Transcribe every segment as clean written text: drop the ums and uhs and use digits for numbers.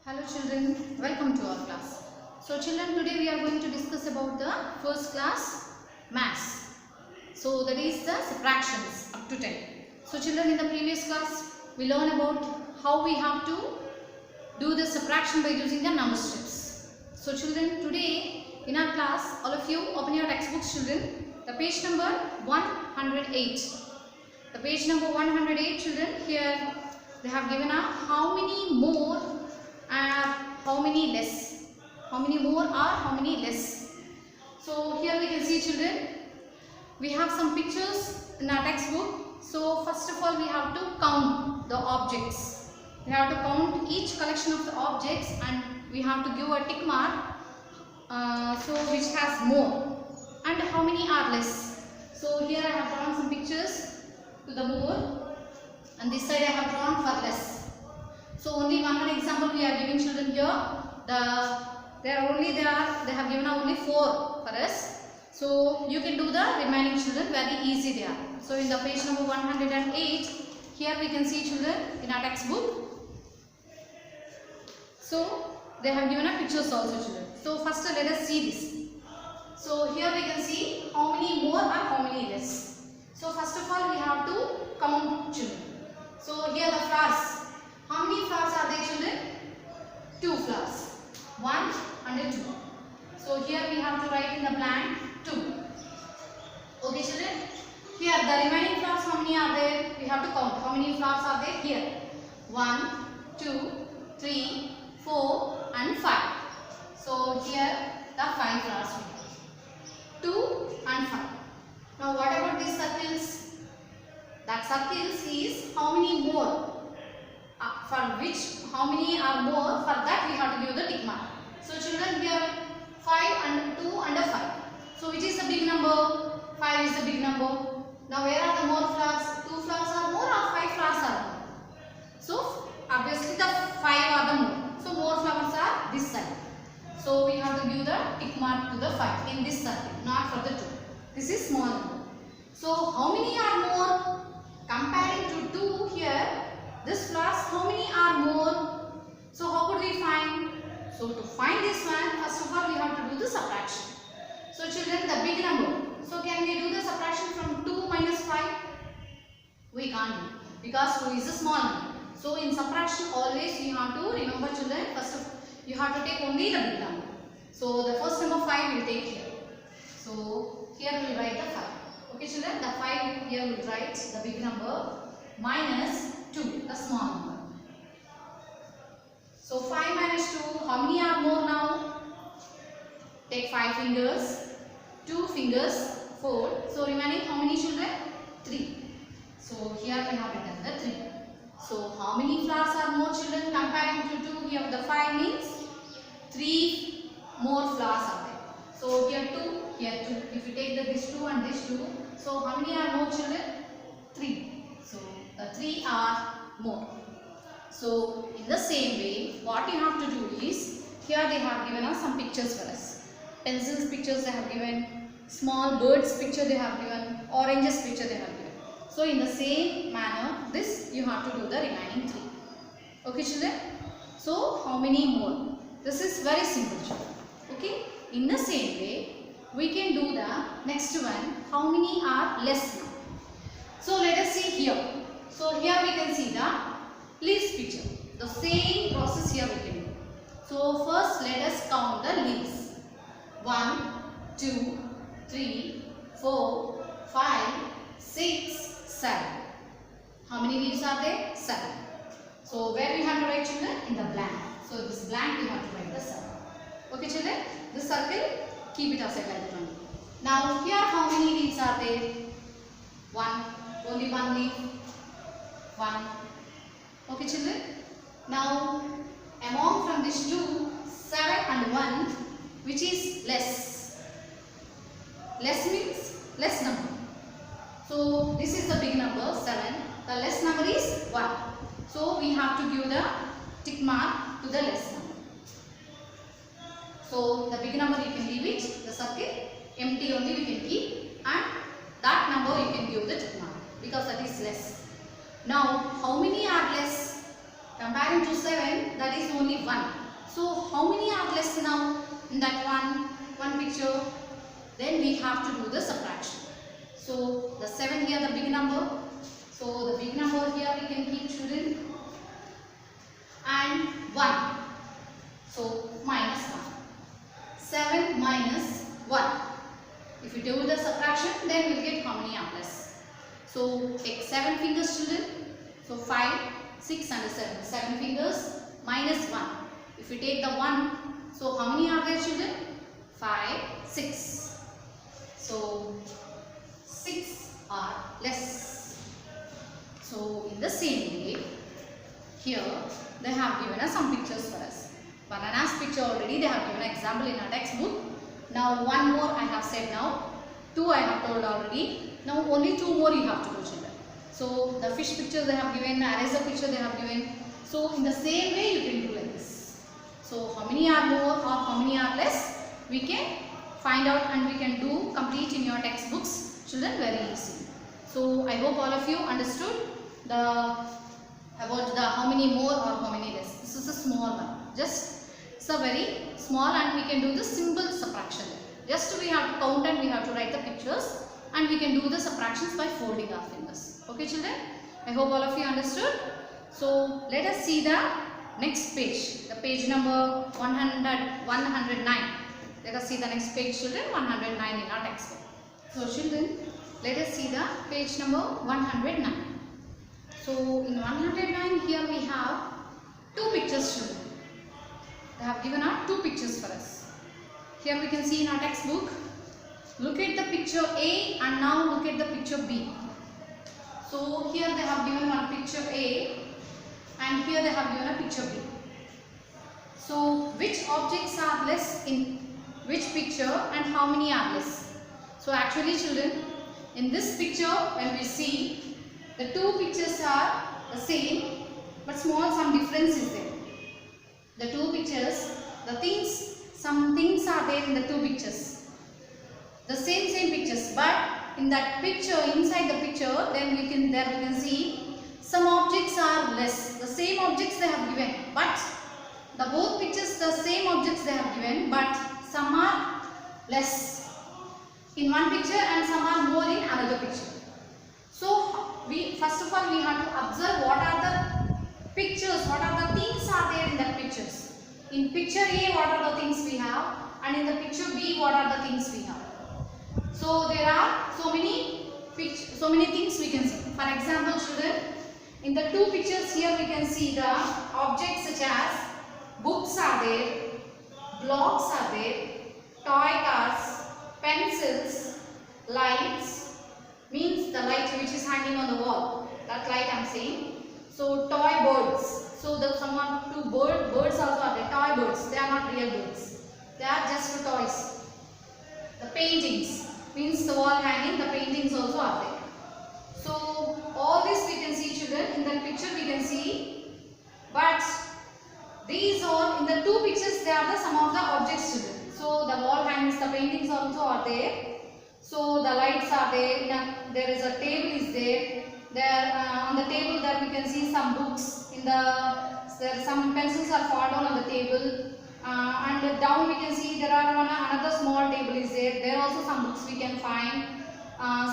Hello children, welcome to our class. So children, today we are going to discuss about the first class maths. So that is the subtractions up to 10. So children, in the previous class we learned about how we have to do the subtraction by using the number strips. So children, today in our class, all of you open your textbooks children, the page number 108. The page number 108 children, here they have given out how many more and how many less. How many more or how many less. So here we can see children, we have some pictures in our textbook. So first of all we have to count the objects. We have to count each collection of the objects and we have to give a tick mark so which has more and how many are less. So here I have drawn some pictures to the more and this side I have drawn for less. So only one more example we are giving children here. They have given only 4 for us. So you can do the remaining children, very easy they are. So in the page number 108, here we can see children in our textbook. So they have given a pictures also children. So first let us see this. So here we can see how many more or how many less. So first of all we have to count children. So here the flowers. How many flowers are there children? 2 flowers. 1 and 2. So here we have to write in the blank 2. Okay children. Here the remaining flowers how many are there? We have to count. How many flowers are there? Here 1, 2, 3, 4 and 5. So here the 5 flowers we have. 2 and 5. Now what about these circles? That circles is how many more? For which how many are more, for that we have to give the tick mark. So children, here 5 and 2 and 5. So which is the big number? 5 is the big number. Now where are the more flowers? 2 flowers are more or 5 flowers are more? So obviously the 5 are the more. So more flowers are this side. So we have to give the tick mark to the 5 in this circle, not for the 2. This is small number. So how many are more? Comparing to 2 here, this flowers how many are more? So how could we find? So to find this one, first of all we have to do the subtraction. So children, the big number. So can we do the subtraction from 2 minus 5? We can't do because 2 is a small number. So in subtraction always you have to remember children, first of you have to take only the big number. So the first number 5 we will take here. So here we will write the 5. Okay children, the 5 here we will write the big number minus 2, the small number. So 5 minus 2, how many are more now? Take 5 fingers, 2 fingers, 4. So remaining how many children? 3. So here we have written the 3. So how many flowers are more children comparing to 2? Here the 5 means 3 more flowers are there. So here 2, here 2. If you take this 2 and this 2, so how many are more children? 3. So the 3 are more. So in the same way, what you have to do is, here they have given us some pictures for us. Pencils pictures they have given, small birds picture they have given, oranges picture they have given. So in the same manner, this you have to do the remaining 3. Okay children? So how many more? This is very simple children. Okay? In the same way, we can do the next one. How many are less now? So let us see here. So here we can see the leaves picture. The same process here we can do. So first let us count the leaves. 1, 2, 3, 4, 5, 6, 7. How many leaves are there? 7. So where we have to write children? In the blank. So this blank we have to write the 7. Okay children? This circle, keep it aside like that only. Now here how many leaves are there? 1. Only 1 leaf. 1. Okay children? Now among from these 2, 7 and 1, which is less? Less means less number. So this is the big number 7. The less number is 1. So we have to give the tick mark to the less number. So the big number you can leave it, the circle empty only we can keep, and that number you can give the tick mark because that is less. Now how many are less? Comparing to 7, that is only 1. So how many are less now in that one picture? Then we have to do the subtraction. So the 7 here, the big number. So the big number here we can keep, children, and 1. So minus 1. 7 minus 1. If you do the subtraction, then we'll get how many are less. So take 7 fingers, children. So 5, 6 and 7. 7 fingers minus 1. If you take the 1, so how many are there, children? 5, 6. So 6 are less. So in the same way, here they have given us some pictures for us. Bananas picture already they have given an example in our textbook. Now one more I have said now. 2 I have told already. Now only 2 more you have to do, children. So the fish picture they have given, the eraser picture they have given. So in the same way you can do like this. So how many are more or how many are less, we can find out and we can do complete in your textbooks, children, very easy. So I hope all of you understood about the how many more or how many less. This is a small one. Just it's a very small and we can do the simple subtraction. Just we have to count and we have to write the pictures and we can do the subtractions by folding our fingers. Okay, children? I hope all of you understood. So let us see the next page. The page number 109. Let us see the next page, children. 109 in our textbook. So children, let us see the page number 109. So in 109 here we have 2 pictures, children. They have given out 2 pictures for us. Here we can see in our textbook. Look at the picture A and now look at the picture B. So here they have given one picture A and here they have given a picture B. So which objects are less in which picture and how many are less? So actually, children, in this picture when we see the 2 pictures are the same but some difference is there. The 2 pictures, some things are there in the 2 pictures. The same pictures, but in that picture, inside the picture, then we can see some objects are less. The same objects they have given, but the both pictures the same objects they have given, but some are less in one picture and some are more in another picture. So first of all we have to observe what are the pictures, what are the things are there in that pictures. In picture A what are the things we have and in the picture B what are the things we have. So there are so many things we can see. For example, children, in the 2 pictures here we can see the objects such as books are there, blocks are there, toy cars, pencils, lights, means the light which is hanging on the wall, that light I am saying. So toy birds. So the birds also are there, toy birds. They are not real birds. They are just for toys. The paintings, means the wall hanging, the paintings also are there. So all this we can see, children, in that picture we can see, but these are in the 2 pictures they are the some of the objects, children. So the wall hangings, the paintings also are there. So the lights are there. There is a table is there. There on the table there we can see some books. There some pencils are fall down on the table. And down we can see there are another small table is there. There also some books we can find.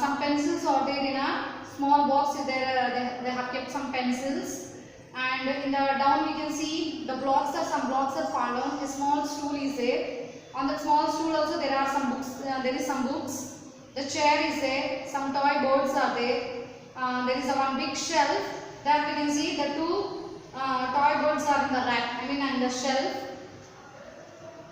Some pencils are there in a small box. They have kept some pencils. And in the down we can see the blocks are some blocks are fall down. A small stool is there. On the small stool also there are some books. There is some books. The chair is there. Some toy birds are there. There is one big shelf. There we can see the 2 toy birds are in the rack. And the shelf.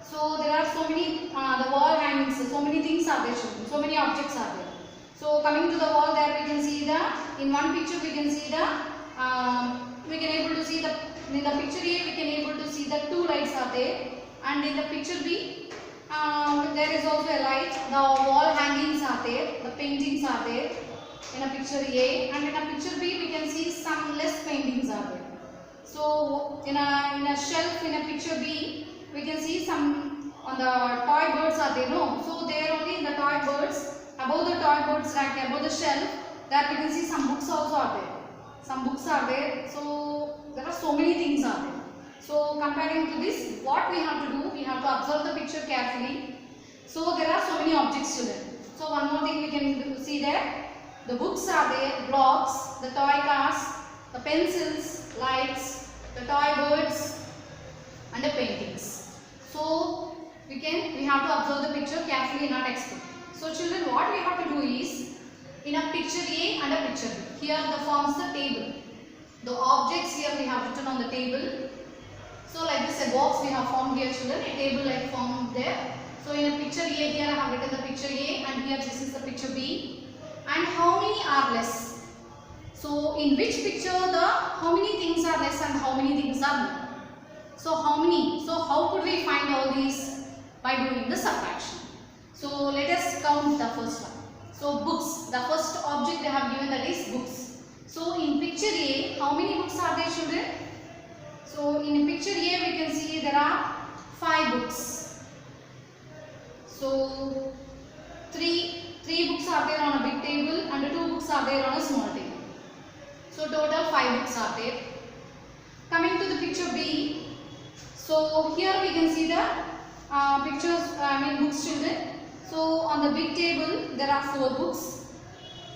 So there are so many the wall hangings. So many things are there. So many objects are there. So coming to the wall, there we can see in one picture we can see we can able to see in the picture A we can able to see the 2 lights are there, and in the picture B there is also a light. The wall hangings are there, the paintings are there in a picture A, and in a picture B we can see some less paintings are there. So in a shelf in a picture B we can see some on the toy birds are there. No, so there only in the toy birds, above the toy birds rack, above the shelf, there we can see some books also are there. Some books are there. So there are so many things are there. So comparing to this, what we have to do, we have to observe the picture carefully. So there are so many objects children. So one more thing we can see there, the books are there, blocks, the toy cars, the pencils, lights, the toy birds and the paintings. So we have to observe the picture carefully in our textbook. So children, what we have to do is, in a picture A and a picture B, here the forms the table. The objects here we have written on the table. So like this, a box we have formed here children, a table like formed there. So in a picture A, here I have written the picture A and here this is the picture B. And how many are less? So in which picture how many things are less and how many things are more? So how many? So how could we find all these? By doing the subtraction. So let us count the first one. So books, the first object they have given, that is books. So in picture A, how many books are there children? So in picture A we can see there are 5 books. So three books are there on a big table and 2 books are there on a small table. So total 5 books are there. Coming to the picture B, so here we can see the books children. So on the big table there are 4 books.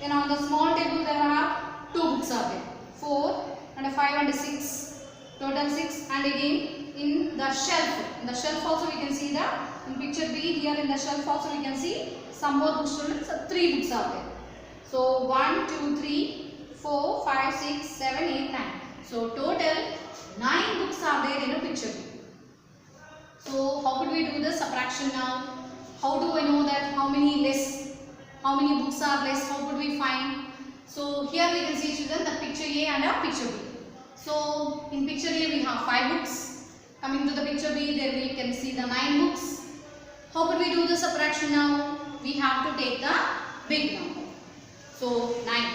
Then on the small table there are 2 books are there. 4 and 5 and 6. Total 6. And again in the shelf. In the shelf also we can see that in picture B, here in the shelf also we can see some more books children. So 3 books are there. So 1, 2, 3, 4, 5, 6, 7, 8, 9. So total 9 books are there in a picture B. So how could we do the subtraction now? How do I know that how many less, how many books are less, how could we find? So here we can see children the picture A and a picture B. So in picture A we have 5 books. Coming to the picture B, there we can see the 9 books. How could we do the subtraction now? We have to take the big number. So 9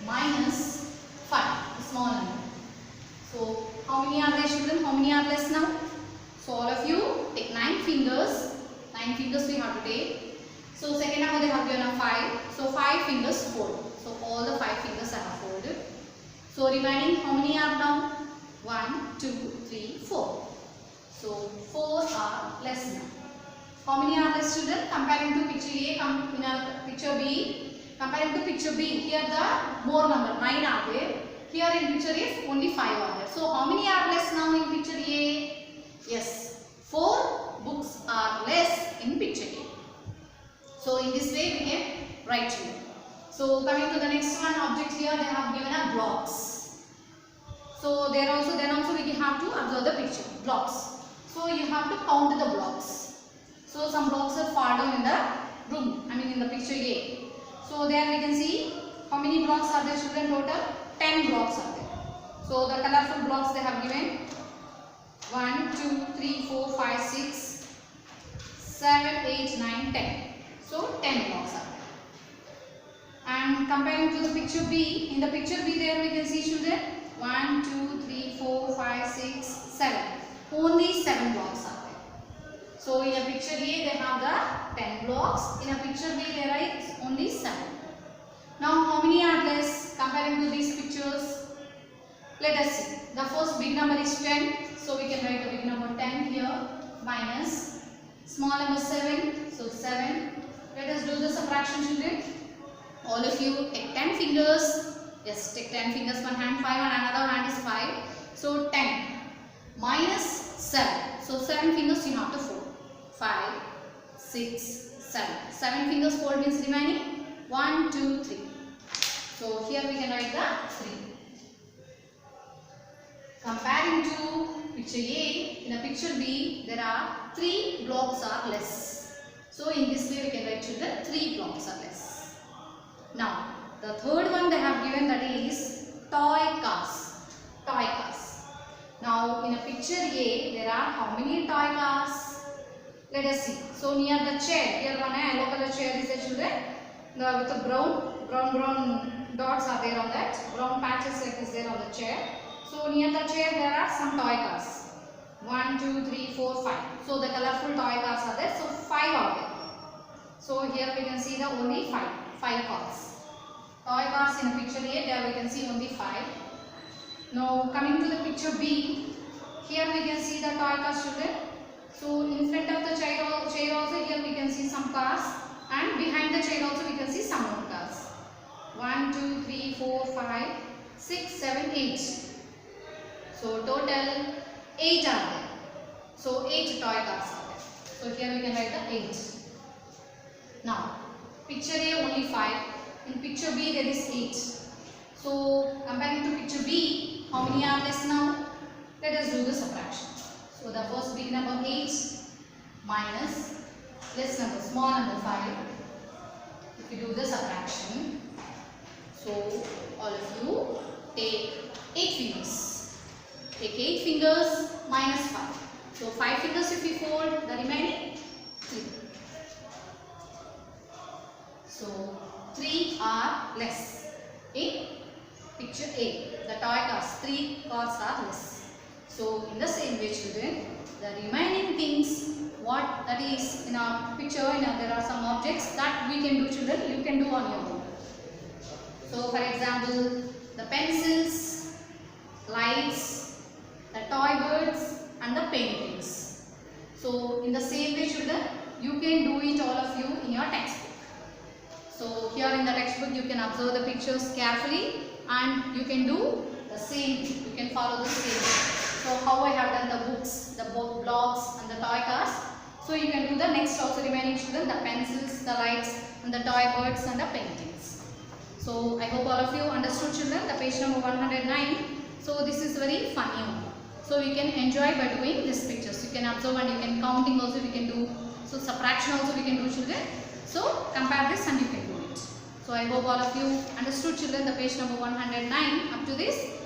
minus 5, the small number. So how many are there children? How many are less now? So all of you take 9 fingers. 9 fingers we have to take. So second number they have given a 5. So 5 fingers fold. So all the 5 fingers I have folded. So remaining how many are now? 1, 2, 3, 4. So 4 are less now. How many are less children? Comparing to picture A, picture B. Comparing to picture B, here the more number 9 are there. Here in picture A only 5 are there. So how many are less now in picture A? Yes, 4 books are less in picture A. So in this way we can write children. So coming to the next one object, here they have given a blocks. So then also we have to observe the picture, blocks. So you have to count the blocks. So some blocks are far down in the room, in the picture A. So there we can see how many blocks are there children total? 10 blocks are there. So the colorful blocks they have given 1, 2, 3, 4, 5, 6, 7, 8, 9, 10. So 10 blocks are there. And comparing to the picture B, in the picture B there we can see children 1, 2, 3, 4, 5, 6, 7. Only 7 blocks are there. So in a picture A they have the 10 blocks. In a picture B there is only 7. Now how many are less comparing to these pictures? Let us see. The first big number is 10. So we can write the big number 10 here minus small number 7. So 7. Let us do the subtraction children. All of you take 10 fingers. Yes, take 10 fingers, one hand 5 and another hand is 5. So 10 minus 7. So 7 fingers you have to fold. 5, 6, 7. 7 fingers fold means remaining 1, 2, 3. So here we can write the 3. Comparing to picture A, in a picture B, there are 3 blocks are less. So in this way we can write children 3 blocks are less. Now the third one they have given, that is toy cars. Toy cars. Now in a picture A, there are how many toy cars? Let us see. So near the chair, here one yellow color chair is there children. With the brown dots are there on that. Brown patches like is there on the chair. So near the chair there are some toy cars. 1, 2, 3, 4, 5. So the colorful toy cars are there. So 5 are there. So here we can see the only 5 cars. Toy cars in picture A, there we can see only 5. Now coming to the picture B, here we can see the toy cars, children. So in front of the chair also here we can see some cars, and behind the chair also we can see some more cars. 1, 2, 3, 4, 5, 6, 7, 8. So total 8 are there. So 8 toy cars are there. So here we can write the 8. Now picture A only 5. In picture B there is 8. So comparing to picture B, how many are less now? Let us do the subtraction. So the first big number 8 minus less number, small number 5. If you do the subtraction, so all of you take 8 fingers. Take 8 fingers minus 5. So 5 fingers if we fold, the remaining 3. So 3 are less in picture A. The toy cars, 3 cars are less. So in the same way, children, the remaining things, what that is in our picture, there are some objects that we can do, children, you can do on your own. So for example, the pencils, lights, the toy birds and the paintings. So in the same way, children, you can do it all of you in your textbook. So here in the textbook you can observe the pictures carefully and you can do the same, you can follow the same. So how I have done the books, the blocks and the toy cars. So you can do the next also remaining, children, the pencils, the lights and the toy birds and the paintings. So I hope all of you understood, children, the page number 109. So this is very funny one. So you can enjoy by doing these pictures. You can observe and you can counting also we can do. So subtraction also we can do, children. So compare this and you can do it. So I hope all of you understood, children, the page number 109 up to this.